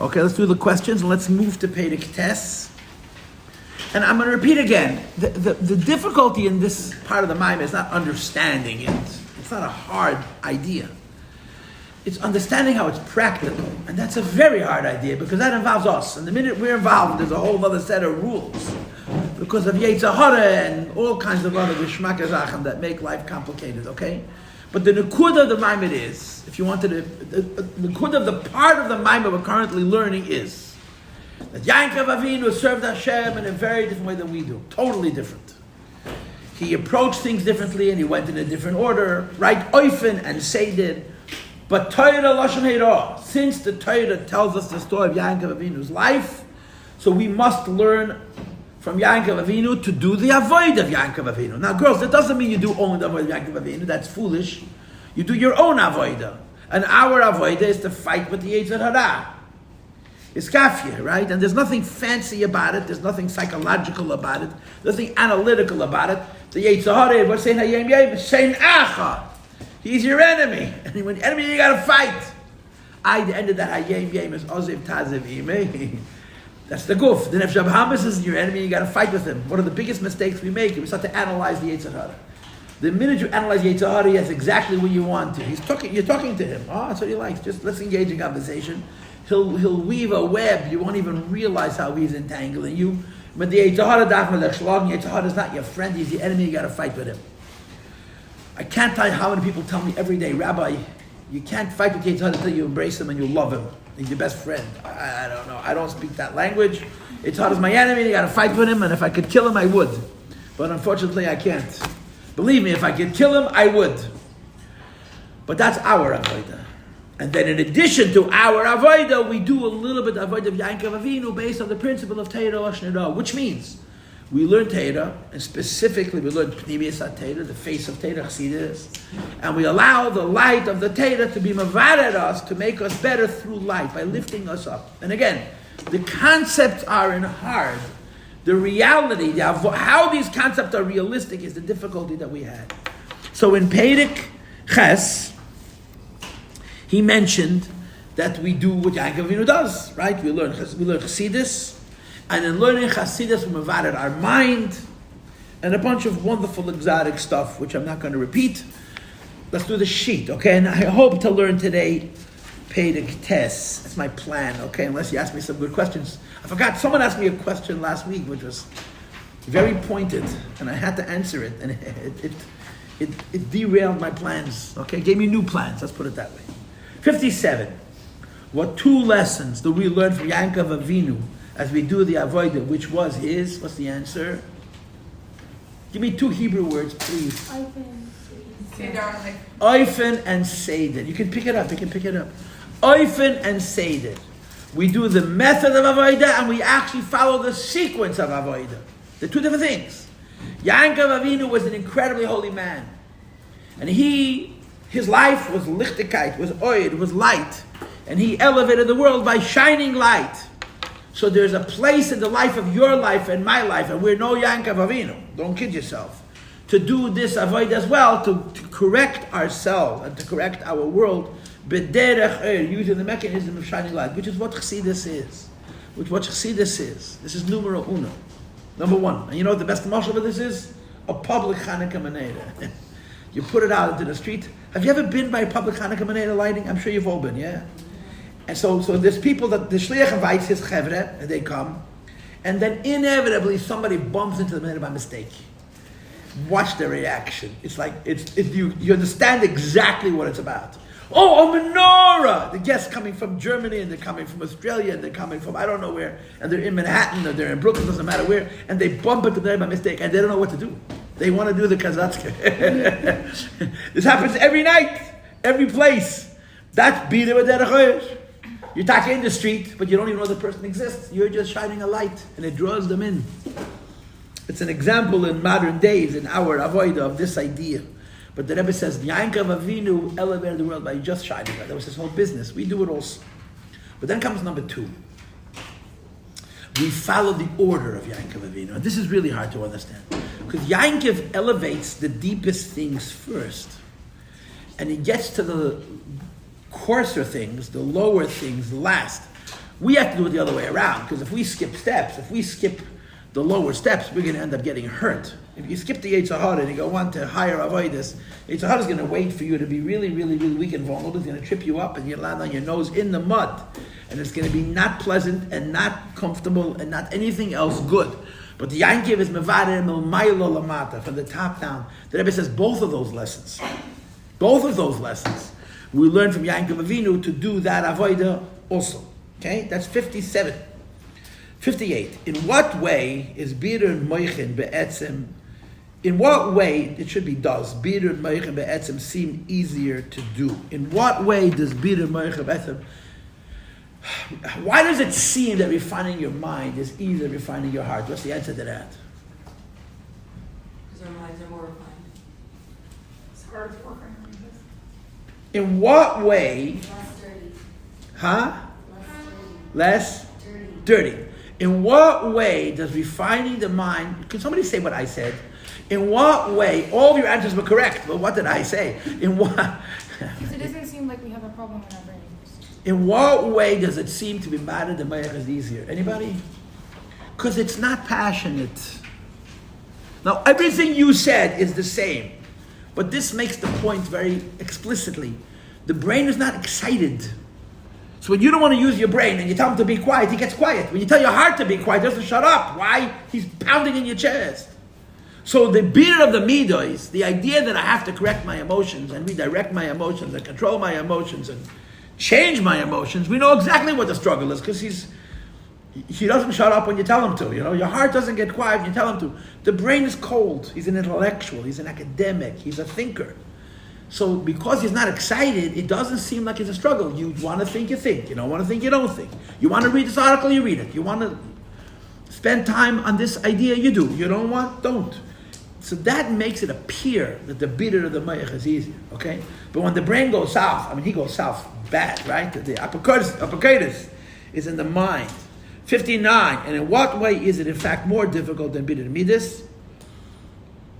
Okay, let's do the questions and let's move to Perek Tes. And I'm going to repeat again, the difficulty in this part of the Maimon is not understanding it. It's not a hard idea. It's understanding how it's practical. And that's a very hard idea because that involves us. And the minute we're involved, there's a whole other set of rules. Because of Yetzer Hara and all kinds of other Geschmack Zachem that make life complicated, okay? But the Nukud of the Maimon is, if you wanted to, the Nukud of the part of the Maimon we're currently learning is that Yaakov Avinu served Hashem in a very different way than we do. Totally different. He approached things differently and he went in a different order, right? Oifen and Seidid. But Torah Lashon Hara, since the Torah tells us the story of Yaakov Avinu's life, so we must learn from Yaakov Avinu to do the avoid of Yaakov Avinu. Now, girls, that doesn't mean you do only the avoid of Yaakov Avinu. That's foolish. You do your own avoida. And our avoida is to fight with the Yetzer Hara. It's kafir, right? And there's nothing fancy about it. There's nothing psychological about it. There's nothing analytical about it. The Yetzer Hara, what's saying Hayem Yem? Saying Acha. He's your enemy. And when the enemy, you got to fight. The end of that Hayem Yem is Oziv Taziv Imeh. That's the goof. The Nefesh Hamas is your enemy, you got to fight with him. One of the biggest mistakes we make is we start to analyze the Yetzer Hara. The minute you analyze Yetzer Hara, that's exactly what you want to. You're talking to him. Oh, that's what he likes. Just let's engage in conversation. He'll weave a web. You won't even realize how he's entangling you. But the Yetzer Hara, Yetzer Hara is not your friend. He's the enemy. You got to fight with him. I can't tell you how many people tell me every day, Rabbi, you can't fight with Yetzer Hara until you embrace him and you love him. He's your best friend. I don't know. I don't speak that language. It's hard as my enemy. You got to fight with him, and if I could kill him, I would. But unfortunately, I can't. Believe me, if I could kill him, I would. But that's our avodah. And then in addition to our avodah, we do a little bit of avodah of Yaakov Avinu based on the principle of Torah Lashon Hara, which means we learn Torah, and specifically we learn Pnimius HaTorah, the face of Torah Chassidus, and we allow the light of the Torah to be mavared us, to make us better through light, by lifting us up. And again, the concepts are in hard. The reality, how these concepts are realistic is the difficulty that we had. So in Perek Ches, he mentioned that we do what Yaakov Avinu does, right? We learn Chassidus, and in learning Chassidus, we mavared our mind, and a bunch of wonderful exotic stuff, which I'm not going to repeat. Let's do the sheet, okay? And I hope to learn today Perek Tes. That's my plan, okay? Unless you ask me some good questions. I forgot, someone asked me a question last week, which was very pointed, and I had to answer it, and it derailed my plans, okay? Gave me new plans, let's put it that way. 57. What two lessons do we learn from Yaakov Avinu as we do the avodah, which was his? What's the answer? Give me two Hebrew words, please. Oifen and Seidid. You can pick it up. Oifen and Seidid. We do the method of avodah and we actually follow the sequence of avodah. They're two different things. Yaakov Avinu was an incredibly holy man. And his life was lichtigkeit, was oid, was light. And he elevated the world by shining light. So there's a place in the life of your life and my life, and we're no Yaakov Avinu. Don't kid yourself. To do this avoid as well, to correct ourselves and to correct our world, using the mechanism of shining light, which is what Chassidus is. This is numero uno. Number one. And you know what the best commercial of this is? A public Hanukkah Maneda. You put it out into the street. Have you ever been by a public Hanukkah Maneda lighting? I'm sure you've all been, yeah? And so there's people that the shliach invites his chevre, and they come, and then inevitably somebody bumps into the Maneda by mistake. Watch the reaction. It's like you understand exactly what it's about. Oh, a menorah! The guests coming from Germany, and they're coming from Australia, and they're coming from I don't know where, and they're in Manhattan, or they're in Brooklyn, doesn't matter where, and they bump into the Maneda by mistake, and they don't know what to do. They want to do the kazatzka. This happens every night, every place. That's bida b'derech. You're talking in the street, but you don't even know the person exists. You're just shining a light, and it draws them in. It's an example in modern days, in our avodah, of this idea. But the Rebbe says, Yaakov Avinu elevated the world by just shining light. That was his whole business. We do it also. But then comes number two. We follow the order of Yaakov Avinu. And this is really hard to understand. Because Yaakov elevates the deepest things first. And he gets to the coarser things, the lower things last. We have to do it the other way around, because if we skip steps, if we skip the lower steps, we're going to end up getting hurt. If you skip the Yetzer Hara and you go on to higher avodas, Yetzer Hara is going to wait for you to be really, really, really weak and vulnerable. It's going to trip you up and you land on your nose in the mud. And it's going to be not pleasant and not comfortable and not anything else good. But the Yankiv is mevader milmaylo lamata, from the top down. The Rebbe says both of those lessons, we learn from Yankov Avinu to do that avodah also. Okay, that's 57. 58. In what way is Bidur and Machon be'etzem? In what way, it should be does, Bidur and Machon be'etzem seem easier to do? In what way does Bidur and Machon be'etzem? Why does it seem that refining your mind is easier than refining your heart? What's the answer to that? Because our minds are more refined. It's hard for her. In what way? Less dirty. Huh? Less Less dirty. dirty. In what way does refining the mind, can somebody say what I said? In what way, all of your answers were correct, but what did I say? In what? Because it doesn't seem like we have a problem in our brains. In what way does it seem to be mad the Mayach is easier? Anybody? Because it's not passionate. Now, everything you said is the same, but this makes the point very explicitly. The brain is not excited. So when you don't want to use your brain and you tell him to be quiet, he gets quiet. When you tell your heart to be quiet, he doesn't shut up. Why? He's pounding in your chest. So the beard of the midos, the idea that I have to correct my emotions and redirect my emotions and control my emotions and change my emotions, we know exactly what the struggle is, because he doesn't shut up when you tell him to. You know, your heart doesn't get quiet when you tell him to. The brain is cold. He's an intellectual. He's an academic. He's a thinker. So because he's not excited, it doesn't seem like it's a struggle. You want to think, you think. You don't want to think, you don't think. You want to read this article, you read it. You want to spend time on this idea, you do. You don't want, don't. So that makes it appear that the bitter of the mayach is easier, okay? But when the brain goes south, I mean, he goes south bad, right? The apokaitis is in the mind. 59, and in what way is it in fact more difficult than bitter midas?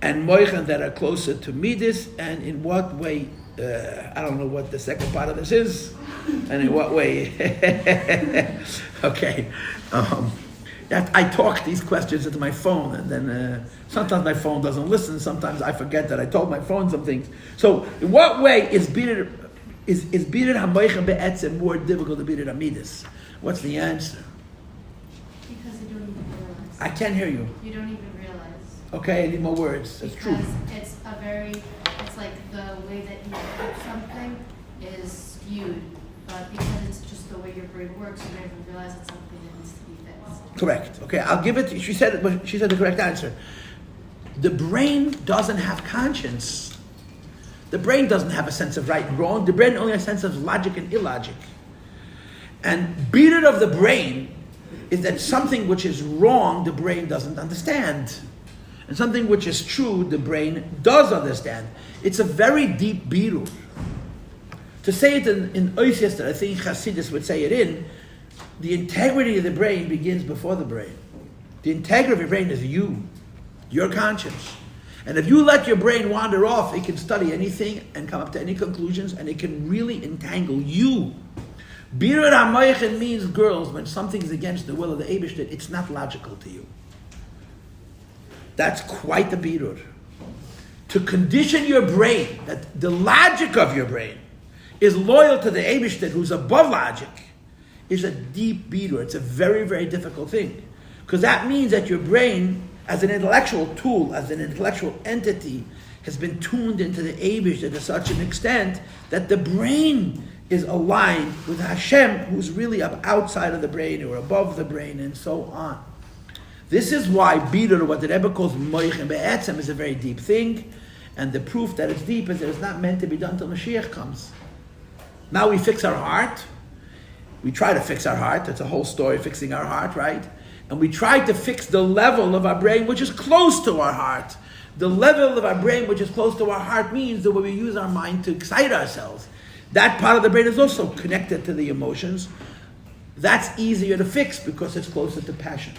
And moichan that are closer to midas, and in what way, I don't know what the second part of this is, and in what way, okay. I talk these questions into my phone, and then sometimes my phone doesn't listen, sometimes I forget that I told my phone some things. So, in what way is bitter ha-moichan be'etzem more difficult than bitter ha-midas? What's the answer? Because you don't even realize. I can't hear you. You don't even realize. Okay, I need more words. That's true. Because it's like the way that you do something is skewed, but because it's just the way your brain works, you don't even realize it's something that needs to be fixed. Correct. Okay, I'll give it. She said the correct answer. The brain doesn't have conscience. The brain doesn't have a sense of right and wrong. The brain only has a sense of logic and illogic. And beated of the brain is that something which is wrong, the brain doesn't understand. And something which is true, the brain does understand. It's a very deep birur. To say it in Oisias, that I think Chassidus would say it in, the integrity of the brain begins before the brain. The integrity of your brain is you, your conscience. And if you let your brain wander off, it can study anything and come up to any conclusions, and it can really entangle you. Birur HaMoichin means, girls, when something is against the will of the Eibishter, it's not logical to you. That's quite the birur. To condition your brain, that the logic of your brain is loyal to the Eibishter, who's above logic, is a deep birur. It's a very, very difficult thing. Because that means that your brain, as an intellectual tool, as an intellectual entity, has been tuned into the Eibishter to such an extent that the brain is aligned with Hashem, who's really up outside of the brain or above the brain, and so on. This is why Bidur, what the Rebbe calls Moichin Be'etzem, is a very deep thing, and the proof that it's deep is that it's not meant to be done till Mashiach comes. Now we fix our heart. We try to fix our heart. That's a whole story, fixing our heart, right? And we try to fix the level of our brain which is close to our heart. The level of our brain which is close to our heart means the way we use our mind to excite ourselves. That part of the brain is also connected to the emotions. That's easier to fix because it's closer to passion.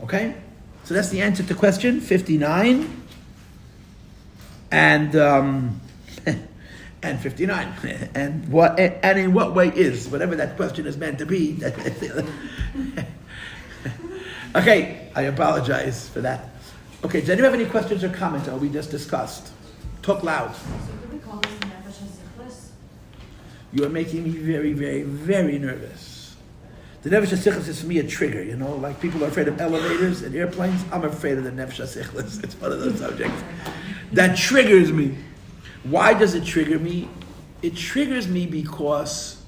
Okay? So that's the answer to question 59. And and 59. And in what way is, whatever that question is meant to be. Okay, I apologize for that. Okay, does anyone have any questions or comments on what we just discussed? Talk loud. So could we call this the nefesh hasichlis? You are making me very, very, very nervous. The nefesh hasichlis is for me a trigger, like people are afraid of elevators and airplanes. I'm afraid of the nefesh hasichlis. It's one of those subjects that triggers me. Why does it trigger me? It triggers me because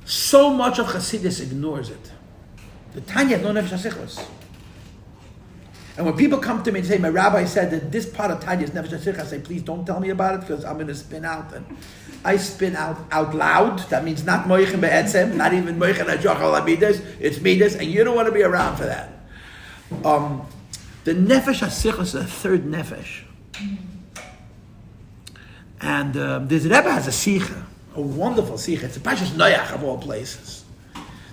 so much of Chassidus ignores it. The Tanya has no nefesh hasichlis. And when people come to me and say, my rabbi said that this part of Tanya is nefesh hasichlis, I say, please don't tell me about it because I'm going to spin out. And I spin out loud. That means not moichin be'etzem, not even moichin ha'jochal ha'midas. It's midas, and you don't want to be around for that. The nefesh hasichlis is the third nefesh. And this Rebbe has a sikha, a wonderful sikha. It's a Pashas Noach of all places.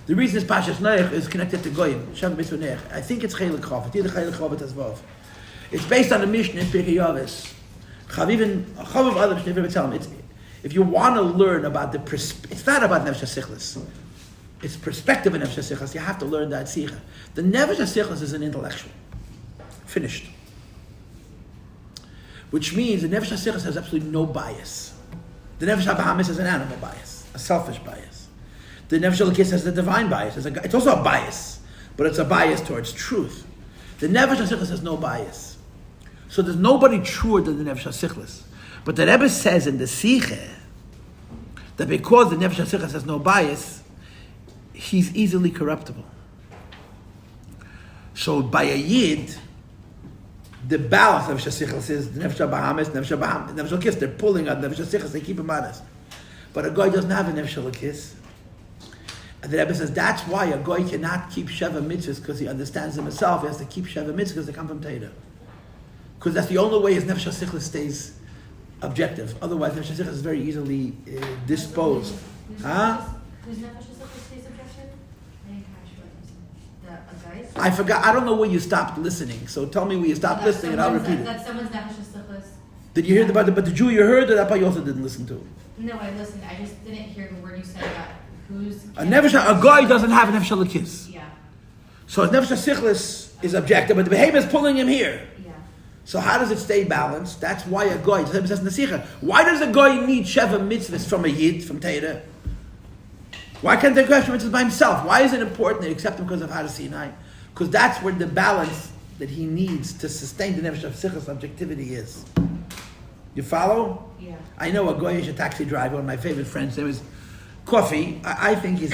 The reason it's Pashas Noach is connected to Goyim. Shav Mitzvah Noach. I think it's Chelik Chav. It's either Chelik Chav or Tazvav. It's based on the Mishnah in Pirkei Yavis. Chavivin, Chavav other Mishnah, tell him, if you want to learn about it's not about Nefesh HaSichlis. It's perspective in Nefesh HaSichlis. You have to learn that sikha. The Nefesh HaSichlis is an intellectual. Finished. Which means the Nefesh HaSichlis has absolutely no bias. The Nefesh HaBahamis has an animal bias, a selfish bias. The Nefesh HaLekis has the divine bias. It's also a bias, but it's a bias towards truth. The Nefesh HaSichlis has no bias. So there's nobody truer than the Nefesh HaSichlis. But the Rebbe says in the Sikhe that because the Nefesh HaSichlis has no bias, he's easily corruptible. So by a Yid, the balance of Nefesh HaSichlis is the Nefesh HaBahamis, Nefesh HaLekis. They're pulling on Nefesh HaSichlis, they keep him honest. But a guy doesn't have a Nefesh HaLekis. And the Rebbe says that's why a guy cannot keep Sheva mitzvahs because he understands them himself. He has to keep Sheva mitzvahs because they come from Torah. Because that's the only way his Nefesh HaSichlis stays objective. Otherwise, Nefesh HaSichlis is very easily disposed. Huh? Whose Nefesh HaSichlis stays objective? I didn't catch what you said. I forgot. I don't know where you stopped listening. So tell me where you stopped listening, and I'll repeat it. That's someone's Nefesh HaSichlis. Did you hear but the Jew you heard, or that part you also didn't listen to? No, I listened. I just didn't hear the word you said about who's. A guy doesn't have a Nefesh HaLekis. Yeah. So his Nefesh HaSichlis is objective, but the behavior is pulling him here. Yeah. So how does it stay balanced? That's why a guy, it says in the Sikha, why does a guy need Sheva mitzvahs from a Yid, from Torah? Why can't they question mitzvahs by himself? Why is it important they accept him because of Har Sinai? Because that's where the balance that he needs to sustain the Nefesh HaSichlis objectivity is. You follow? Yeah. I know a goyish a taxi driver, one of my favorite friends, there was Coffee. I think he's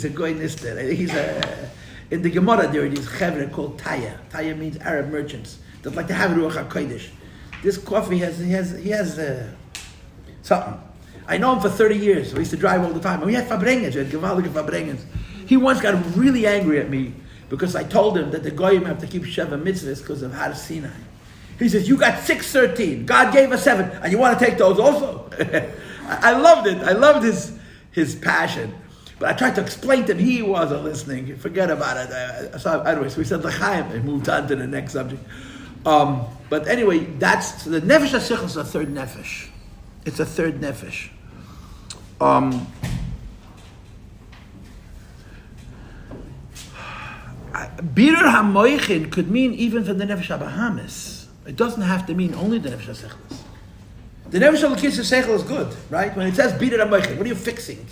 a goy nister. I think he's in the Gemara there are these chevra called Taya. Taya means Arab merchants that like to have Ruach HaKodesh. This Coffee has something. I know him for 30 years. We used to drive all the time. And we had Fabrengens, we had gewaltige Fabrengens. He once got really angry at me because I told him that the goyim have to keep Sheva mitzvahs because of Har Sinai. He says, you got 613. God gave us 7. And you want to take those also? I loved it. I loved his passion. But I tried to explain to him. He wasn't listening. Forget about it. So anyway, so we said l'chaim and moved on to the next subject. But anyway, so the Nefesh HaSichlis is a third Nefesh. It's a third Nefesh. Birer HaMoichin could mean even for the Nefesh HaBahamis. It doesn't have to mean only the Nefesh HaSichlis. The Nefesh HaLekis Seichel is good, right? When it says Birer HaMoichin, what are you fixing?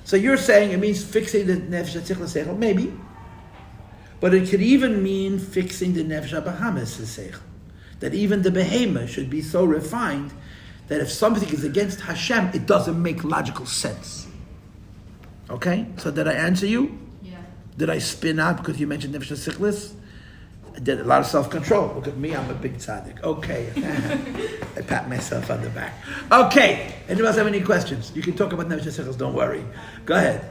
So you're saying it means fixing the Nefesh HaSichlis Seichel? Maybe. But it could even mean fixing the Nefesh HaBahamis Seichel. That even the Behema should be so refined that if something is against Hashem, it doesn't make logical sense. Okay? So did I answer you? Yeah. Did I spin out because you mentioned Nefesh HaSichlis? I did a lot of self-control. Look at me, I'm a big tzaddik. Okay. I pat myself on the back. Okay. Anyone else have any questions? You can talk about Nefesh HaSichlis, don't worry. Go ahead.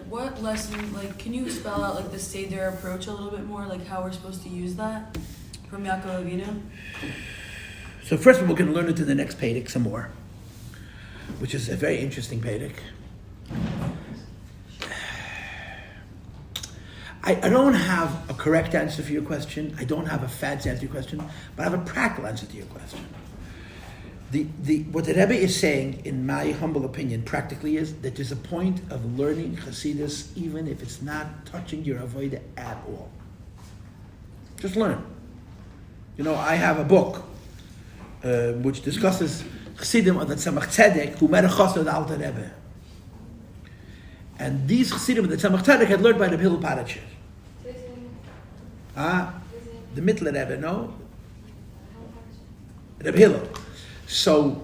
What lesson, can you spell out the Seder approach a little bit more, how we're supposed to use that from Yaakov Avinu? So first of all, we're going to learn it in the next Pedic some more, which is a very interesting Pedic. I don't have a correct answer for your question. I don't have a fancy answer to your question, but I have a practical answer to your question. What the Rebbe is saying, in my humble opinion, practically is that there's a point of learning Chassidus even if it's not touching your avodah at all. Just learn. I have a book which discusses Chassidim of the Tzemach Tzedek who met a chassid of the Alter Rebbe. And these Chassidim of the Tzemach Tzedek had learned by the Rabbi Yossi Paltiel. The Mittler Rebbe, no? Rabbi Hillel. So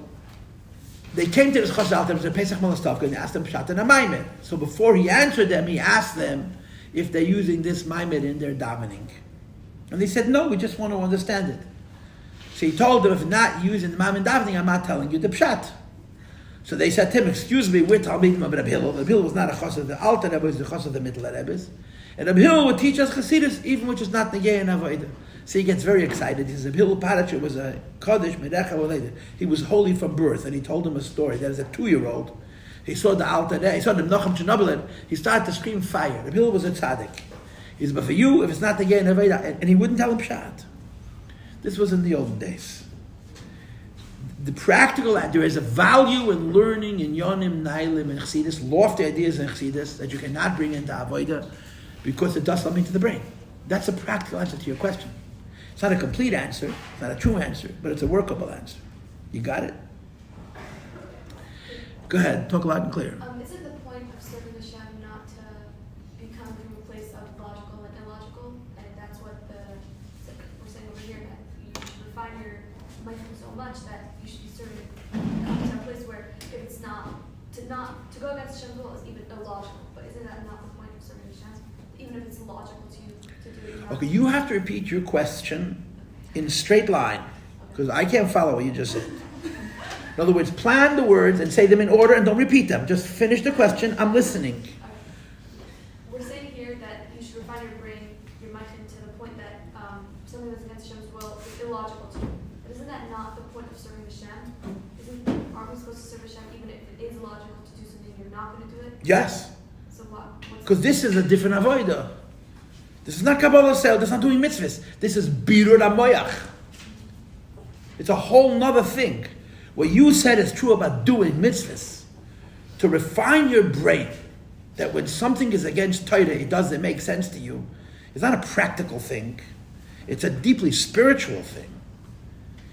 they came to this chassid Alter Rebbe, Pesach Molastovka, and they asked him Pshat and a Maimed. So before he answered them, he asked them if they're using this Maimed in their davening. And they said, no, we just want to understand it. So he told them, if not using the Maimed davening, I'm not telling you the Pshat. So they said to him, excuse me, we're talking about Rabbi Hillel. Rabbi Hillel was not a chassid of the Alter Rebbe, he was the chassid of the Mittler Rebbe's. And Rabbi Hillel would teach us Chassidus, even which is not Negei and Avodah. So he gets very excited. He says, Rabbi Hillel Paltiel was a Kodesh, Merecha, related. He was holy from birth, and he told him a story that as a 2-year-old, he saw the Alter Rebbe, he saw the Machon Chernobyl, he started to scream fire. Rabbi Hillel was a tzaddik. He said, but for you, if it's not Negei and Avodah, and he wouldn't tell him Pshat. This was in the olden days. The practical, there is a value in learning in Yonim, Nailim, and Chassidus, lofty ideas in Chassidus that you cannot bring into Avodah because it does something to the brain. That's a practical answer to your question. It's not a complete answer, it's not a true answer, but it's a workable answer. You got it? Go ahead, talk loud and clear. Is it the point of serving Hashem not to become from a place of logical and illogical? And that's what we're saying over here, that you should refine your life so much that you should be serving, come to a place where if it's not to go against Hashem's will is even illogical. But isn't that not the point of serving Hashem? Even if it's logical to you to do it. Okay, you have to repeat your question in straight line, because I can't follow what you just said. In other words, plan the words and say them in order and don't repeat them. Just finish the question, I'm listening. We're saying here that you should refine your brain, your mind, to the point that something that's against Hashem's will is illogical to you. But isn't that not the point of serving Hashem? Aren't we supposed to serve Hashem even if it is logical to do something you're not going to do it? Yes. So what? Because this is a different avodah. This is not Kabbalah Sel, this is not doing mitzvahs. This is Birur HaMoyach. It's a whole nother thing. What you said is true about doing mitzvahs. To refine your brain, that when something is against Torah, it doesn't make sense to you. It's not a practical thing. It's a deeply spiritual thing.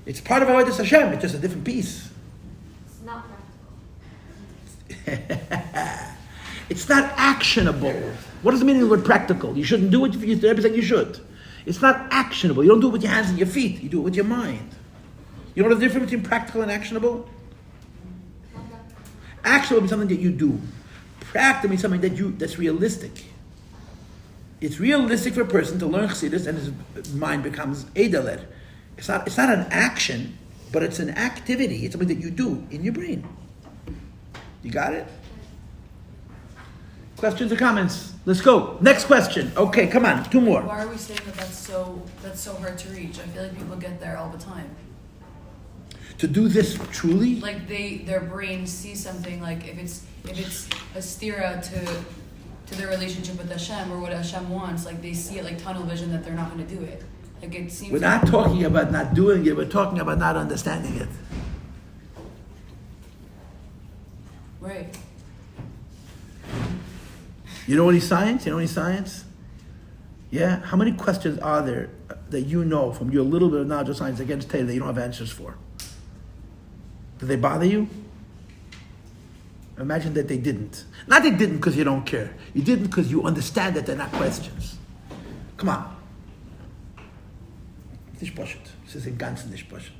It's part of Avodas Hashem, it's just a different piece. It's not practical. It's not actionable. What does it mean in the word practical? You shouldn't do it if you represent you should. It's not actionable. You don't do it with your hands and your feet. You do it with your mind. You know the difference between practical and actionable? Actionable means something that you do. Practical means something that's realistic. It's realistic for a person to learn Chassidus and his mind becomes edeler. It's not an action, but it's an activity. It's something that you do in your brain. You got it? Questions or comments? Let's go. Next question. Okay, come on. 2 more. Why are we saying that's so hard to reach? I feel like people get there all the time. To do this truly? Like their brain sees something, like if it's a stira to their relationship with Hashem or what Hashem wants, like they see it like tunnel vision that they're not going to do it. Like it seems. We're not talking about not doing it. We're talking about not understanding it. Right. You know any science? Yeah? How many questions are there that you know from your little bit of knowledge of science against Torah that you don't have answers for? Do they bother you? Imagine that they didn't. Not they didn't because you don't care. You didn't because you understand that they're not questions. Come on. Nicht pashut. This is a ganz nicht pashut.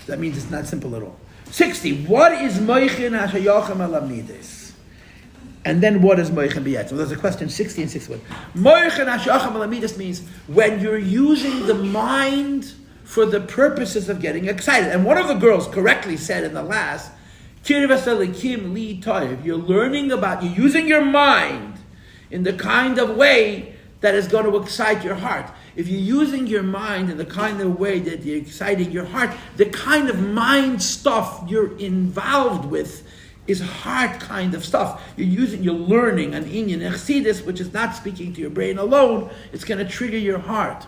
That means it's not simple at all. 60. What is Machon hashayachem alamides? And then what is Machon biyat? So there's a question 60 and 61. Machon hashayachem alamides means when you're using the mind for the purposes of getting excited. And one of the girls correctly said in the last, you're learning about, you're using your mind in the kind of way that is going to excite your heart. If you're using your mind in the kind of way that you're exciting your heart, the kind of mind stuff you're involved with is heart kind of stuff. You're learning an inyan Chassidus, which is not speaking to your brain alone, it's going to trigger your heart.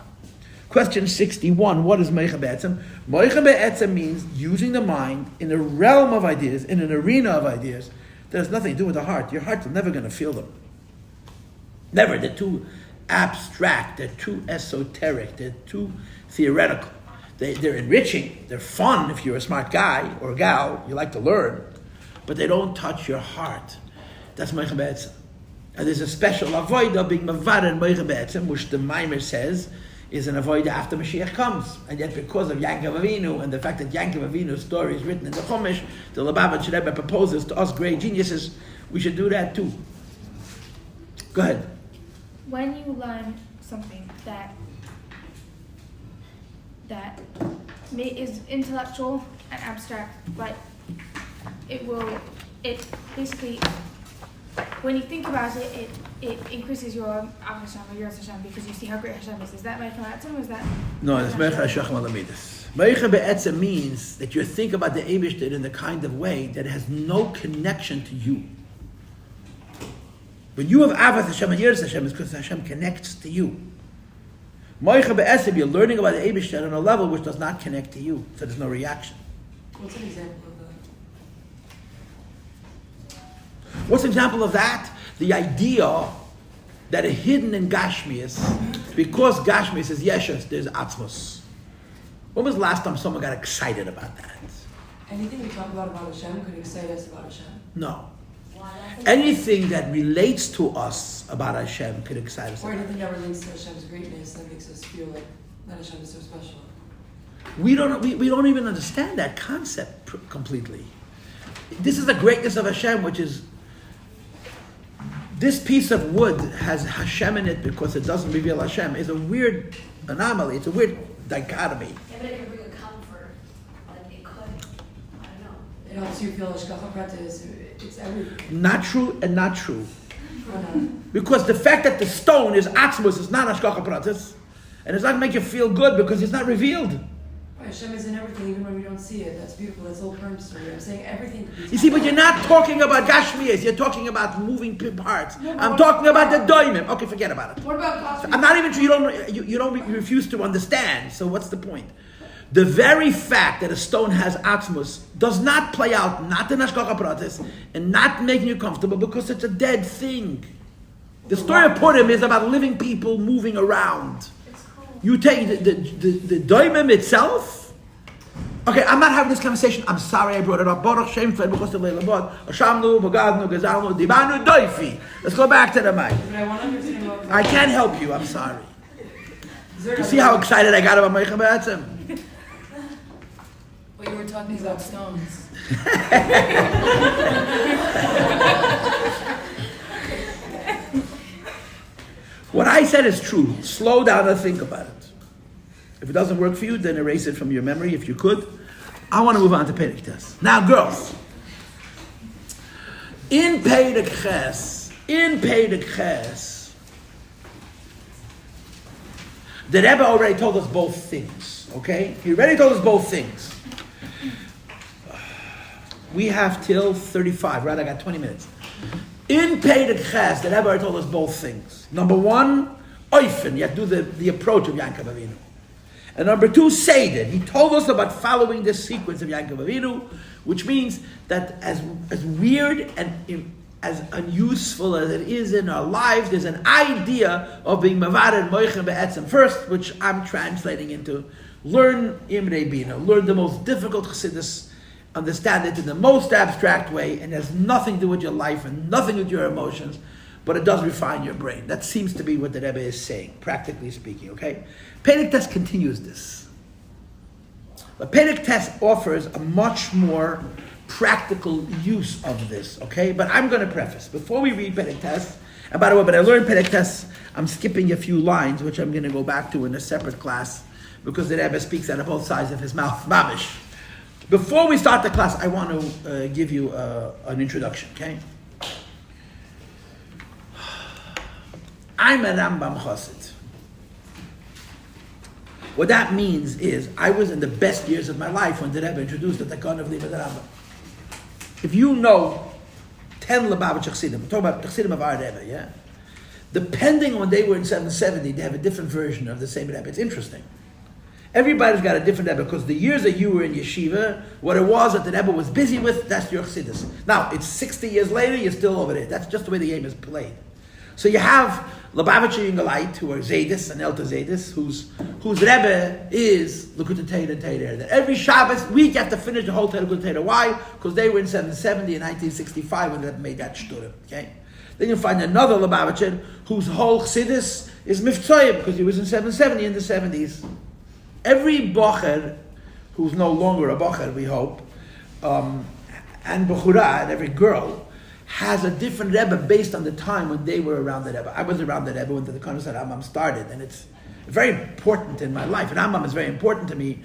Question 61, what is Moicha Be'etzem? Moicha Be'etzem means using the mind in a realm of ideas, in an arena of ideas that has nothing to do with the heart. Your heart's never going to feel them. Never. They're too abstract, they're too esoteric, they're too theoretical. They're enriching, they're fun if you're a smart guy or gal, you like to learn, but they don't touch your heart. That's Moicha Be'etzem. And there's a special avodah being mavad and Moicha Be'etzem, which the Maimer says is an avodah after Mashiach comes. And yet because of Yankov Avinu and the fact that Yankov Avinu's story is written in the Chumash, the Lubavitch Rebbe proposes to us great geniuses, we should do that too. Go ahead. When you learn something that is intellectual and abstract, but it basically, when you think about it, it increases your Av Hashem or your Hashem because you see how great Hashem is. Is that Moicha Be'etzem or is that? No, it's Moicha Shacham Alamidus. Moicha Be'etzem means that you think about the Eibishter in the kind of way that it has no connection to you. When you have Avat Hashem and Yiras Hashem, it's because Hashem connects to you. Moicha Be'etzem, you're learning about the Eibishter on a level which does not connect to you, so there's no reaction. What's an example of that? What's an example of that? The idea that are hidden in Gashmias, because Gashmias is Yeshus, there's Atzmos. When was the last time someone got excited about that? Anything we talk about Hashem could excite us about Hashem. No. Anything that relates to us about Hashem could excite us. Or anything that relates to Hashem's greatness that makes us feel like that Hashem is so special. We don't even understand that concept completely. This is the greatness of Hashem, which is this piece of wood has Hashem in it because it doesn't reveal Hashem. It's a weird anomaly. It's a weird dichotomy. Yeah, but it could bring a comfort. Like it could, I don't know. It helps you feel Hashgacha Pratis. It's everything. Not true and not true. Or not. Because the fact that the stone is Atzmos is not Hashgacha Pratis, and it's not going to make you feel good because it's not revealed. Hashem is in everything, even when we don't see it. That's beautiful. That's the whole Purim story. I'm saying everything could be. You see, but you're not talking about Gashmias. You're talking about moving parts. I'm talking about the doimim. Okay, forget about it. What about cosmic? I'm not even sure you refuse to understand. So what's the point? The very fact that a stone has atzmus does not play out, not in Hashgacha Pratis, and not making you comfortable because it's a dead thing. The story of Purim is about living people moving around. It's cool. You take the doimim itself. Okay, I'm not having this conversation. I'm sorry I brought it up. Baruch Shem Fed because the Leila Bod. Ashamnu, Bagadnu, Gazalnu, Dibanu, Doifi. Let's go back to the mic. But I want to understand what. I can't help you. I'm sorry. You see how excited I got about Moicha Be'etzem? Well, you were talking about stones. What I said is true. Slow down and think about it. If it doesn't work for you, then erase it from your memory if you could. I want to move on to Perek Tes. Now, girls. In Perek Ches, the Rebbe already told us both things. Okay? He already told us both things. We have till 35, right? I got 20 minutes. In Perek Ches, the Rebbe already told us both things. Number one, Oifen, you have to do the approach of Yankov Avinu. And number two, Seder. He told us about following the sequence of Yankov Avinu, which means that as weird and as unuseful as it is in our lives, there's an idea of being Mavad and Moicha Be'etzem first, which I'm translating into learn Imrei Bina, learn the most difficult Chassidus, understand it in the most abstract way, and has nothing to do with your life and nothing with your emotions, but it does refine your brain. That seems to be what the Rebbe is saying, practically speaking, okay? Perek Tes continues this. But Perek Tes offers a much more practical use of this, okay? But I'm going to preface, before we read Perek Tes, and by the way, when I learned Perek Tes, I'm skipping a few lines, which I'm going to go back to in a separate class, because the Rebbe speaks out of both sides of his mouth, mamish. Before we start the class, I want to give you an introduction, okay? I'm a Rambam Chassid. What that means is, I was in the best years of my life when the Rebbe introduced the Takon of Livad Rambam. If you know 10 Lubavitch Chassidim, we're talking about Chassidim of our Rebbe, yeah? Depending on when they were in 770, they have a different version of the same Rebbe. It's interesting. Everybody's got a different Rebbe, because the years that you were in yeshiva, what it was that the Rebbe was busy with, that's your chassidus. Now, it's 60 years later, you're still over there. That's just the way the game is played. So you have Lubavitcher Yungelite, who are Zaydis and Elta Zaydis, whose Rebbe is Likutei Torah. That every Shabbos week you have to finish the whole Likutei Torah. Why? Because they were in 770 and 1965 when they made that shtura. Okay? Then you find another Lubavitcher whose whole chassidus is Miftzoyim, because he was in 770 in the 70s. Every bocher who's no longer a bocher, we hope, and bechura, and every girl, has a different Rebbe based on the time when they were around the Rebbe. I was around the Rebbe when the Konos Rambam started, and it's very important in my life. And Rambam is very important to me,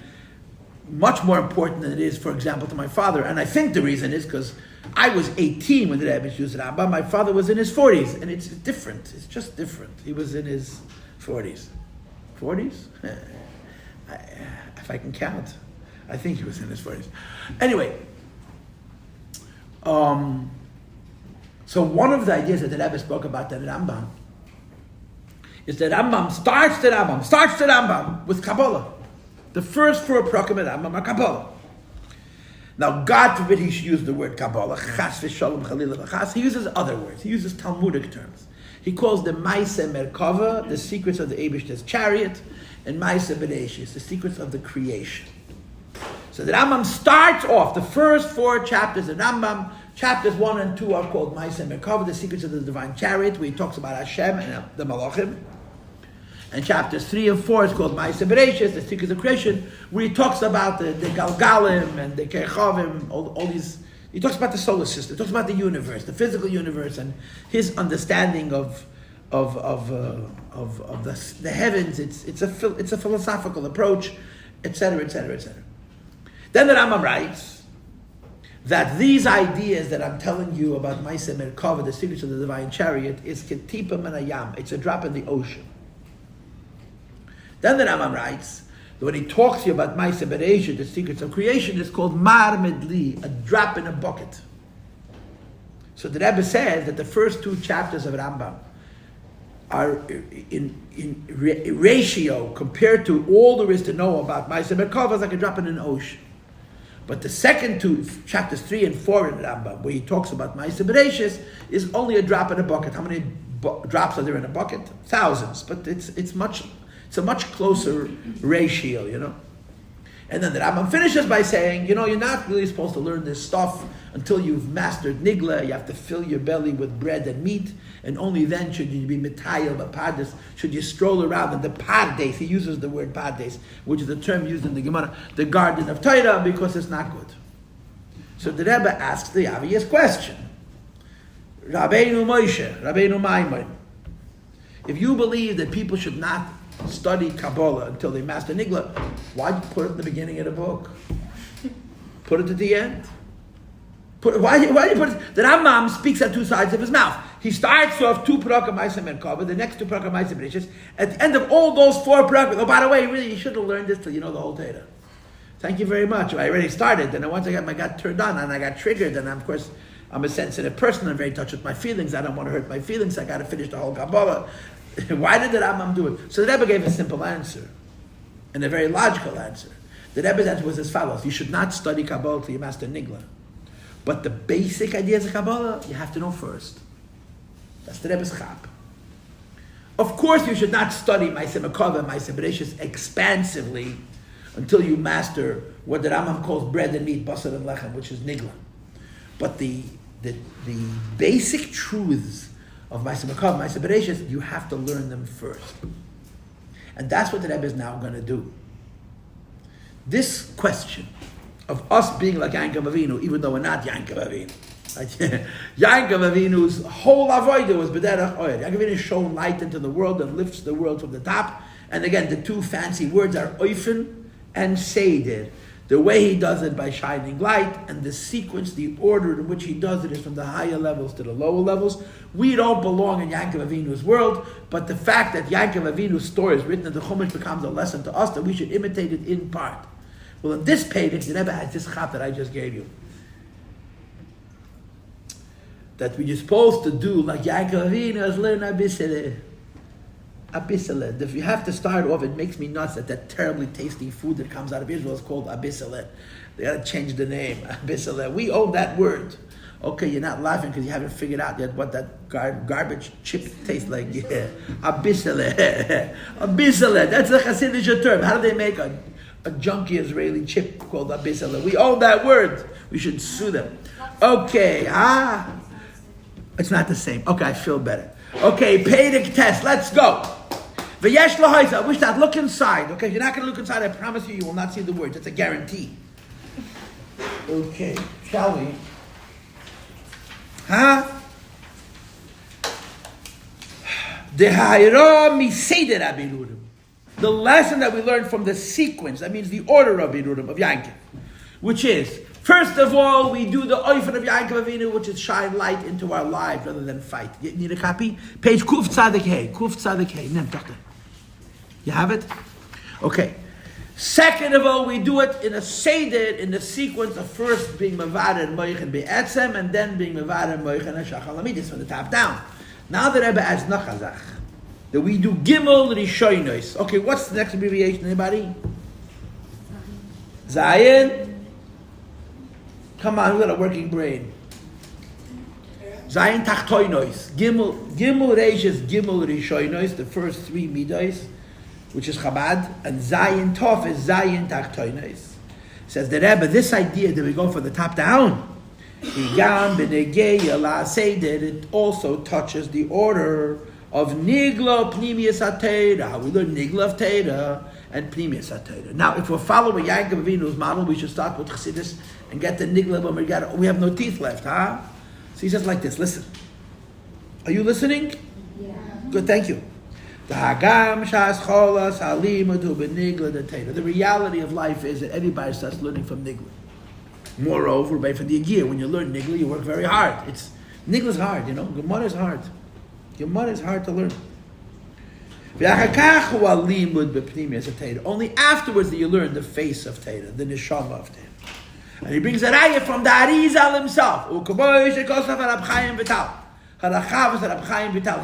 much more important than it is, for example, to my father. And I think the reason is because I was 18 when the Rebbe used Rambam. My father was in his 40s, and it's different. It's just different. He was in his 40s. 40s? If I can count. I think he was in his 40s. Anyway, so one of the ideas that the Rebbe spoke about the Rambam is that Rambam starts the Rambam with Kabbalah. The first 4 prakim of Rambam are Kabbalah. Now, God forbid he should use the word Kabbalah, Chas v'Shalom Chalila v'Chas. He uses other words. He uses Talmudic terms. He calls them Maaseh Merkava, the secrets of the Eibishter's chariot, and Maaseh Bereshis, the secrets of the creation. So the Rambam starts off the first 4 chapters of Rambam. Chapters 1 and 2 are called Maaseh Merkava, the secrets of the divine chariot, where he talks about Hashem and the Malachim. And chapters 3 and 4 is called Maaseh Bereshis, the secrets of creation, where he talks about the Galgalim and the Kerchavim, all these. He talks about the solar system, he talks about the universe, the physical universe, and his understanding of the heavens. It's a philosophical approach, etc., etc., etc. Then the Rambam writes that these ideas that I'm telling you about Maaseh Merkava, the secrets of the divine chariot, is ketipa min hayam. It's a drop in the ocean. Then the Rambam writes that when he talks to you about Maaseh Bereshis, the secrets of creation, it's called mar medli, a drop in a bucket. So the Rebbe says that the first 2 chapters of Rambam are in ratio compared to all there is to know about Maaseh Merkava, is like a drop in an ocean. But the second 2, chapters 3 and 4 in Rambam, where he talks about Maaseh Bereshis, is only a drop in a bucket. How many drops are there in a bucket? Thousands, but it's a much closer ratio, you know. And then the Rambam finishes by saying, you know, you're not really supposed to learn this stuff until you've mastered Nigla. You have to fill your belly with bread and meat, and only then should you be mitayel b'pardes, should you stroll around in the pardes. He uses the word pardes, which is the term used in the Gemara, the garden of Torah, because it's not good. So the Rebbe asks the obvious question. Rabbeinu Moshe, Rabbeinu Maimon, if you believe that people should not study Kabbalah until they master Nigla, why'd you put it in the beginning of the book? Put it at the end. Why do you put it? The Rambam speaks on 2 sides of his mouth. He starts off 2 prakim Maaseh Merkava, the next 2 prakim Maaseh Bereshis. At the end of all those 4 prakim, oh, by the way, really, you should have learned this till you know the whole Torah. Thank you very much. I already started, and once I got turned on, and I got triggered, and of course, I'm a sensitive person. I'm very in touch with my feelings. I don't want to hurt my feelings. I got to finish the whole Kabbalah. Why did the Rambam do it? So the Rebbe gave a simple answer, and a very logical answer. The Rebbe's answer was as follows: you should not study Kabbalah till you master Nigla. But the basic ideas of Kabbalah, you have to know first. That's the Rebbe's chap. Of course, you should not study Maaseh Merkava and Maaseh Bereshis expansively until you master what the Rambam calls bread and meat, basar and lechem, which is Nigla. But the basic truths of Maaseh Merkava, Maaseh Bereshis, you have to learn them first. And that's what the Rebbe is now going to do. This question of us being like Yaakov Avinu, even though we're not Yaakov Avinu. Right? Yaakov Avinu's whole avodah was b'derech oyer. Yaakov Avinu shone light into the world and lifts the world from the top. And again, the 2 fancy words are oifen and seder. The way he does it by shining light, and the sequence, the order in which he does it is from the higher levels to the lower levels. We don't belong in Yaakov Avinu's world, but the fact that Yaakov Avinu's story is written in the Chumash becomes a lesson to us that we should imitate it in part. Well, in this page, the Rebbe has this chap that I just gave you. That we're supposed to do like Yaakov Avinu, as learn a Abisale. If you have to start off, it makes me nuts that terribly tasty food that comes out of Israel is called abisale. They gotta change the name. Abisale. We own that word. Okay, you're not laughing because you haven't figured out yet what that garbage chip tastes like. Yeah, abisale. Abisale. That's a Hasidic term. How do they make a junky Israeli chip called abisale? We own that word. We should sue them. Okay, it's not the same. Okay, I feel better. Okay, Pedic test. Let's go. V'yesh lahaisa. I wish that. Look inside. Okay, if you're not going to look inside, I promise you, you will not see the words. It's a guarantee. Okay, shall we? The lesson that we learned from the sequence, that means the order of Birudim, of Yankov, which is, first of all, we do the oifen of Yankov Avinu, which is shine light into our lives rather than fight. You need a copy? Page Kuf Tzadik Hey. Kuf Tzadik Hey. You have it? Okay. Second of all, we do it in a seder, in the sequence of first being Mavad and Moich Be'etzem, and then being Mavad and Moich and Shachal Amidis from the top down. Now the Rebbe adds Nachazach, that we do Gimel Rishonos. Okay, what's the next abbreviation, anybody? Zayin? Come on, we've got a working brain. Zayin Tachtoinos. Gimel Reish is Gimel Rishonos, the first three Midos, which is Chabad, and Zayin Tov is Zayin Tachtoinos. Says the Rebbe, this idea that we go from the top down, it also touches the order of Nigla Pnimius HaTeira. We learn Nigla of Teira and Pnimius HaTeira. Now, if we're following Yankov Avinu's model, we should start with Chassidus and get the Nigla when we have no teeth left, huh? So he says like this, listen. Are you listening? Yeah. Good, thank you. The reality of life is that everybody starts learning from Nigla. Moreover, by for the year, when you learn Nigla, you work very hard. Nigla's hard, you know. Gemara is hard. Gemara is hard to learn. Only afterwards do you learn the face of Teira, the neshama of Teira. And he brings a raya from the Arizal himself.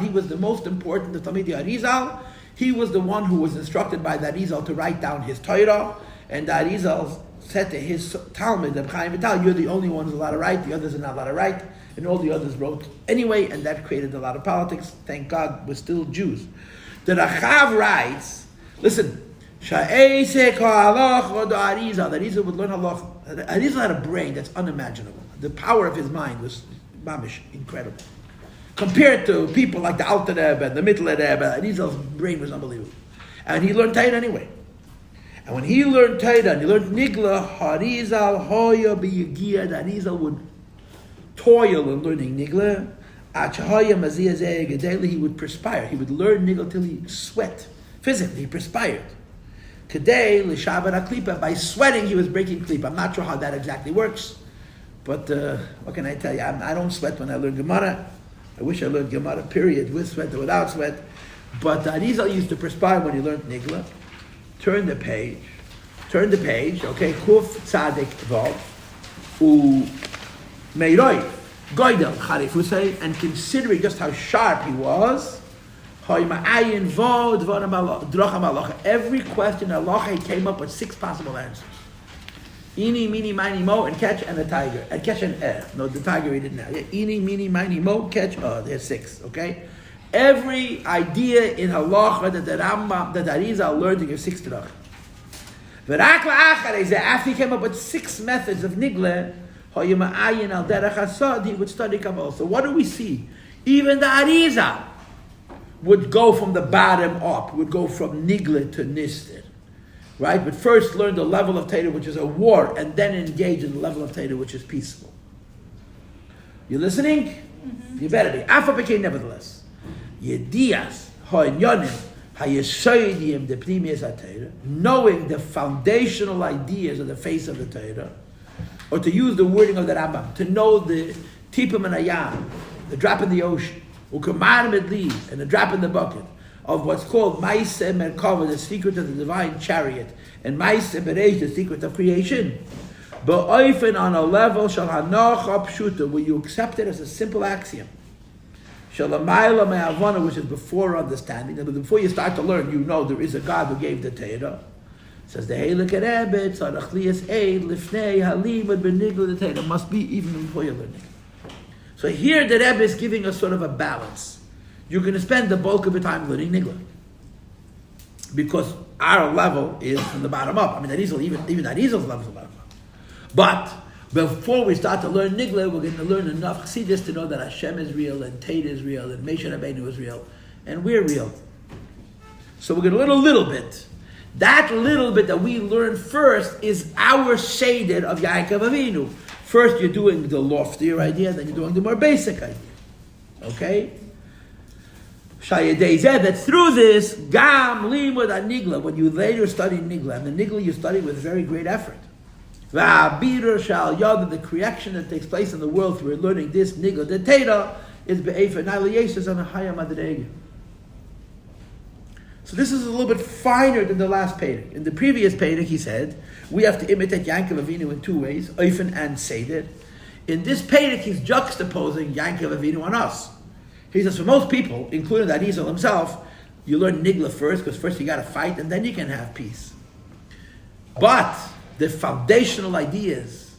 He was the most important, the Talmidei Arizal. He was the one who was instructed by the Arizal to write down his Torah, and the Arizal said to his Talmud, the Chaim Vital, you're the only one who's allowed to write, the others are not allowed to write, and all the others wrote anyway, and that created a lot of politics. Thank God we're still Jews. The Rachav writes, listen, the Arizal would learn halacha. Arizal had a brain that's unimaginable. The power of his mind was mamish, incredible. Compared to people like the Alter Rebbe and the Middle Rebbe, Arizal's brain was unbelievable. And he learned Torah anyway. And when he learned Torah and he learned Nigla, Harizal Hoya B'Yigiyah, that Harizal would toil in learning Nigla. He would perspire. He would learn Nigla till he sweat. Physically, he perspired. Today, by sweating, he was breaking Klip. I'm not sure how that exactly works. But what can I tell you? I don't sweat when I learn Gemara. I wish I learned Gemara, period, with sweat or without sweat. But Arizal used to perspire when he learned Nigla. Turn the page, okay, Kuf Tzadik Vav, U Meiroi, Goydel Charifusei, and considering just how sharp he was, every question halacha, he came up with 6 possible answers. Eeny, meeny, miny, mo, and catch, and a tiger. And catch an No, the tiger he didn't have. Eeny, meeny, miny, mo, catch, there's 6, okay? Every idea in halacha that the Rambam, that Arizal learned to give 6 drachim. After he came up with 6 methods of Nigla, he would study Kabbalah. So what do we see? Even the Arizal would go from the bottom up, would go from Nigla to Nister. Right? But first learn the level of Torah, which is a war, and then engage in the level of Torah, which is peaceful. You listening? Mm-hmm. You better be. Alpha became nevertheless. Yedias ha'inyanim ha'yesoidim the pnimius ha'Torah, knowing the foundational ideas of the face of the Torah, or to use the wording of the Rambam, to know the tipum and ayam, the drop in the ocean, ukamar medli, and the drop in the bucket, of what's called Maise Merkava, the secret of the divine chariot, and Maise Bereish, the secret of creation. But often on a level shall hanocha pshuta, where you accept it as a simple axiom. Shalamayla me'avona, which is before understanding. And before you start to learn, you know there is a God who gave the Torah. It says the Heilik Rebbe tzarach eid lifnei halimud benigla the Torah must be even before you're learning. So here the Rebbe is giving us sort of a balance. You're going to spend the bulk of your time learning nigla, because our level is from the bottom up. I mean, even that Ezel's level is the bottom up. But before we start to learn nigla, we're going to learn enough chassidus to know that Hashem is real, and Tate is real, and Moshe Rabbeinu is real, and we're real. So we're going to learn a little bit. That little bit that we learn first is our shaded of Yaakov Avinu. First you're doing the loftier idea, then you're doing the more basic idea. Okay? That through this, Gam Limud Nigla, when you later study Nigla, and the Nigla you study with very great effort. The correction that takes place in the world through learning this Nigla, the Teda, is Be'efa Nailayesus on a higher Madrega. So this is a little bit finer than the last Pedic. In the previous Pedic, he said, we have to imitate Yaakov Avinu in two ways, Oifen and Seder. In this Pedic, he's juxtaposing Yaakov Avinu on us. He says, for most people, including that Ezel himself, you learn Nigla first, because first you got to fight, and then you can have peace. But the foundational ideas,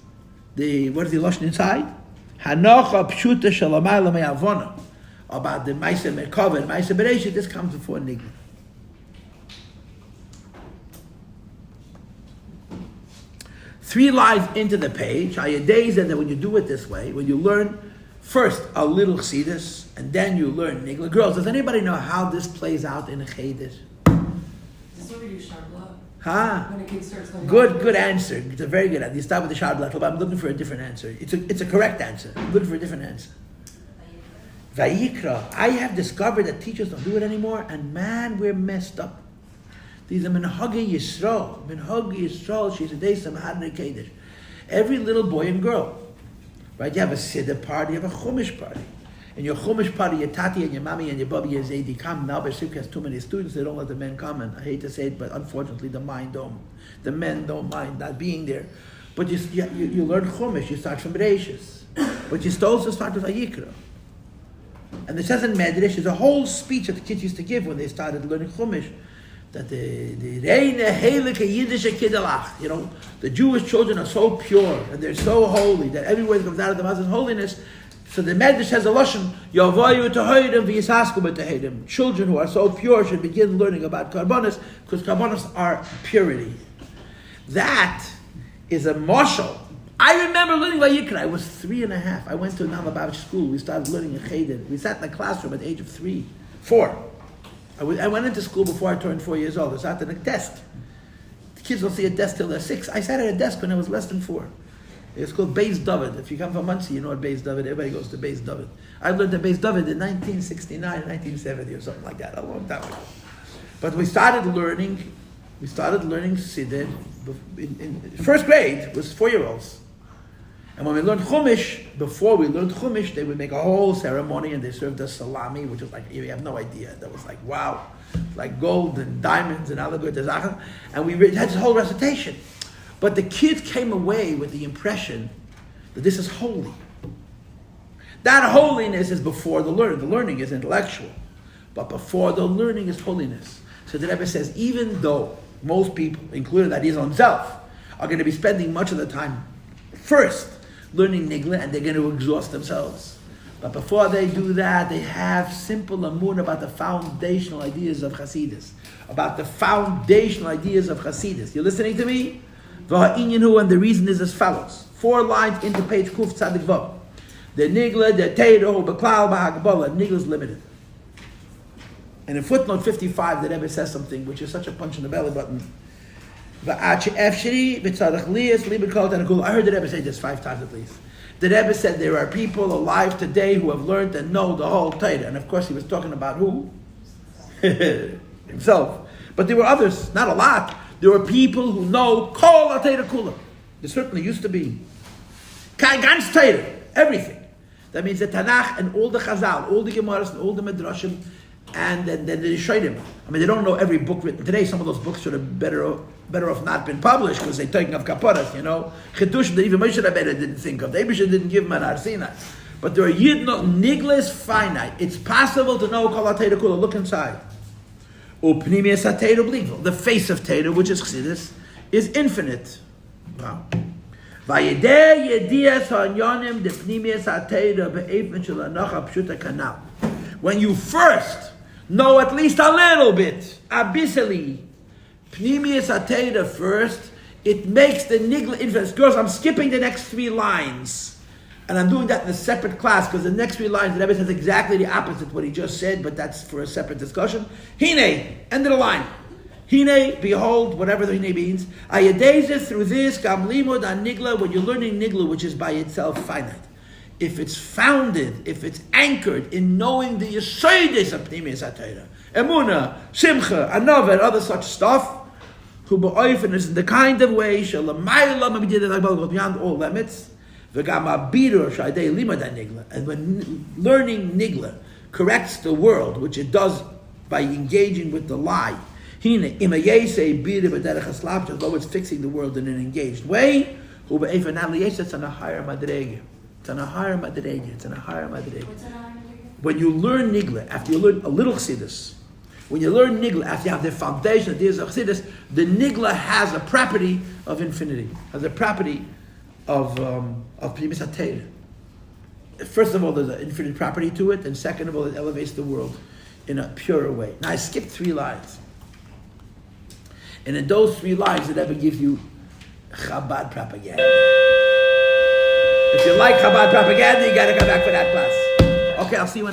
what is the Lashon inside? Hanocha pshuta shalamayla me'avona, about the Maisa Merkava and Maisa Bereshit, this comes before Nigla. Three lines into the page, days, and then when you do it this way, when you learn first a little chassidus, and then you learn nigla. Girls, does anybody know how this plays out in a cheder? This is what we do Shabbat. Huh? When a kid starts learning. Good answer. It's a very good answer. You start with the Shabbat, but I'm looking for a different answer. It's a correct answer. I'm looking for a different answer. Vayikra. I have discovered that teachers don't do it anymore, and man, we're messed up. These are Minhagi Yisrael. Minhagi Yisrael, she's a day some Hadnei. Every little boy and girl. Right? You have a Siddur party, you have a Chumash party. In your Chumash party, your Tati and your Mami and your Bubby and Zaidi come. Now Beis Rivka has too many students, they don't let the men come. And I hate to say it, but unfortunately the men don't mind not being there. But you learn Chumash, you start from Bereshis. But you still also start with Vayikra. And it says in Medrash, there's a whole speech that the kids used to give when they started learning Chumash, that the Jewish children are so pure and they're so holy that every word comes out of the mouth is holiness. So the Medrash has a lashon, Yavayu Tahidim v'Yisasku b'Tahidim. Children who are so pure should begin learning about karbonos, because karbonos are purity. That is a Machon. I remember learning Vayikra. I was 3.5. I went to a Navabavish school. We started learning a cheder. We sat in the classroom at the age of 4. I went into school before I turned 4 years old. I sat at a desk. The kids don't see a desk till they're 6. I sat at a desk when I was less than 4. It's called Beis David. If you come from Muncie, you know what Beis David. Everybody goes to Beis David. I learned at Beis David in 1969, 1970, or something like that, a long time ago. But we started learning Siddur. In first grade was 4-year-olds. And when we learned Chumash, before we learned Chumash, they would make a whole ceremony and they served us salami, which was like, you have no idea. That was like, wow, like gold and diamonds and all the good. And we had this whole recitation. But the kids came away with the impression that this is holy. That holiness is before the learning. The learning is intellectual. But before the learning is holiness. So the Rebbe says, even though most people, including that Yisrael himself, are going to be spending much of the time first learning Nigla, and they're going to exhaust themselves. But before they do that, they have simple amun about the foundational ideas of Chassidus. About the foundational ideas of Chassidus. You listening to me? And the reason is as follows. 4 lines into page Kuf Tzadik Vav. The Nigla, the Teiro, Beklal, Bahagabala. Nigla is limited. And in footnote 55, the Rebbe says something which is such a punch in the belly button. I heard the Rebbe say this 5 times at least. The Rebbe said there are people alive today who have learned and know the whole Torah. And of course he was talking about who? Himself. But there were others, not a lot. There were people who know Kol HaTorah Kula. There certainly used to be. Ganz Torah, everything. That means the Tanakh and all the Chazal, all the Gemaras and all the Midrashim, and then the Rishonim. I mean, they don't know every book written today. Some of those books should have better off not been published because they're taking of kaparas, you know. Chedush that even Moshe Rabbeinu didn't think of. The Eibusha didn't give him an Har Sinai. But there are yidno nigla is finite. It's possible to know kol ha-Torah kula. Look inside. Upnimius ha-Torah b'ligvul. The face of Torah, which is Chassidus, is infinite. Wow. Vayedeh yedias ha'anyonim depnimius ha-Torah be'efen shel hanocha pshuta kanal. When you first know at least a little bit, abyssally, pnimius ha-Torah first, it makes the nigla infinite. Girls, I'm skipping the next 3 lines. And I'm doing that in a separate class because the next 3 lines, the Rebbe says exactly the opposite of what he just said, but that's for a separate discussion. Hine, end of the line. Hine, behold, whatever the Hine means. Ayadezah, through this, gam limud an nigla, when you're learning nigla, which is by itself finite. If it's founded, if it's anchored in knowing the yesodis of pnimius ha-Torah, emuna, simcha, anova, and other such stuff, who ba'ofen is in the kind of way, shalamayla, beyond all limits, and when learning nigla corrects the world, which it does by engaging with the lie, although it's fixing the world in an engaged way, it's on a higher madrega. It's on a higher madrega. It's on a higher madrega. When you learn nigla, after you learn a little chassidus, when you learn nigla, after you have the foundation of the chassidus, the nigla has a property of infinity, has a property of pnimius ha-Torah. First of all, there's an infinite property to it, and second of all, it elevates the world in a purer way. Now, I skipped 3 lines. And in those 3 lines, it ever gives you Chabad propaganda. If you like Chabad propaganda, you got to come back for that class. Okay, I'll see you when